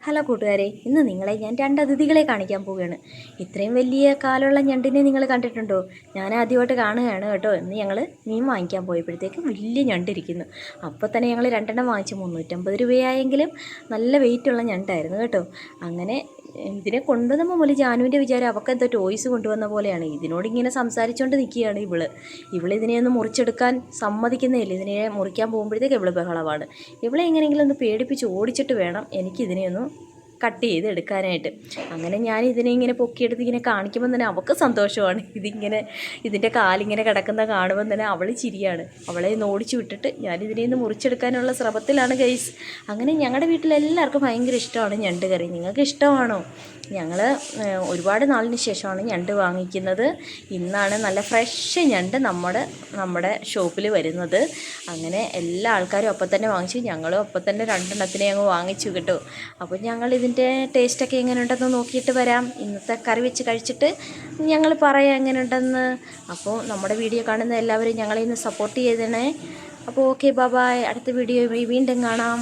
Hello കൂട്ടുകാരെ, ഇന്ന് നിങ്ങളെ ഞാൻ രണ്ട് അതിഥികളെ കാണിക്കാൻ പോവുകയാണ്. ഇത്രയും വലിയ കാലുള്ള ഞണ്ടിനെ നിങ്ങൾ കണ്ടിട്ടുണ്ടോ? ഞാൻ ആദ്യമായിട്ട് കാണുകയാണ് കേട്ടോ. ഇന്ന് ഞങ്ങൾ മീൻ വാങ്ങിക്കാൻ പോയപ്പോഴത്തേക്കും വലിയ ഞണ്ടിരിക്കുന്നു. അപ്പോൾ തന്നെ ഞങ്ങൾ രണ്ടെണ്ണം വാങ്ങിച്ചു. 350 രൂപയായെങ്കിലും നല്ല വെയിറ്റുള്ള ഞണ്ടായിരുന്നു കേട്ടോ. അങ്ങനെ ഇതിനെ കൊണ്ടുവന്നപ്പോൾ മുതൽ ജാനുവിൻ്റെ വിചാരം അവക്കെന്തോ ടോയ്സ് കൊണ്ടുവന്ന പോലെയാണ്. ഇതിനോട് ഇങ്ങനെ സംസാരിച്ചുകൊണ്ട് നിൽക്കുകയാണ് ഇവളിതിനെ ഒന്ന് മുറിച്ചെടുക്കാൻ സമ്മതിക്കുന്നേയില്ല. ഇതിനെ മുറിക്കാൻ പോകുമ്പോഴത്തേക്ക് ഇവള് ബഹളമാണ്. ഇവളെ എങ്ങനെയെങ്കിലും ഒന്ന് പേടിപ്പിച്ച് ഓടിച്ചിട്ട് വേണം എനിക്കിതിനെ ഒന്ന് കട്ട് ചെയ്ത് എടുക്കാനായിട്ട്. അങ്ങനെ ഞാൻ ഇതിനെ ഇങ്ങനെ പൊക്കിയെടുത്ത് ഇങ്ങനെ കാണിക്കുമ്പോൾ തന്നെ അവൾക്ക് സന്തോഷമാണ്. ഇതിൻ്റെ കാലിങ്ങനെ കിടക്കുന്ന കാണുമ്പോൾ തന്നെ അവൾ ചിരിയാണ്. അവളെ ഓടിച്ചു വിട്ടിട്ട് ഞാനിതിനെ ഒന്ന് മുറിച്ചെടുക്കാനുള്ള ശ്രമത്തിലാണ് ഗൈസ്. അങ്ങനെ ഞങ്ങളുടെ വീട്ടിലെല്ലാവർക്കും ഭയങ്കര ഇഷ്ടമാണ് ഞണ്ട് കറി. നിങ്ങൾക്ക് ഇഷ്ടമാണോ? ഞങ്ങൾ ഒരുപാട് നാളിന് ശേഷമാണ് ഞണ്ട് വാങ്ങിക്കുന്നത്. ഇന്നാണ് നല്ല ഫ്രഷ് ഞണ്ട് നമ്മുടെ ഷോപ്പിൽ വരുന്നത്. അങ്ങനെ എല്ലാ ആൾക്കാരും അപ്പം തന്നെ വാങ്ങിച്ചു. ഞങ്ങളും അപ്പം തന്നെ രണ്ടെണ്ണത്തിനെ അങ്ങ് വാങ്ങിച്ചു കേട്ടോ. അപ്പോൾ ഞങ്ങൾ ഇതിൻ്റെ ടേസ്റ്റൊക്കെ എങ്ങനെ ഉണ്ടെന്ന് നോക്കിയിട്ട് വരാം. ഇന്നത്തെ കറി വെച്ച് കഴിച്ചിട്ട് ഞങ്ങൾ പറയാം എങ്ങനെ ഉണ്ടെന്ന്. അപ്പോൾ നമ്മുടെ വീഡിയോ കാണുന്ന എല്ലാവരും ഞങ്ങളെ ഇന്ന് സപ്പോർട്ട് ചെയ്തേണേ. അപ്പോൾ ഓക്കെ, ബൈ. അടുത്ത വീഡിയോ വീണ്ടും കാണാം.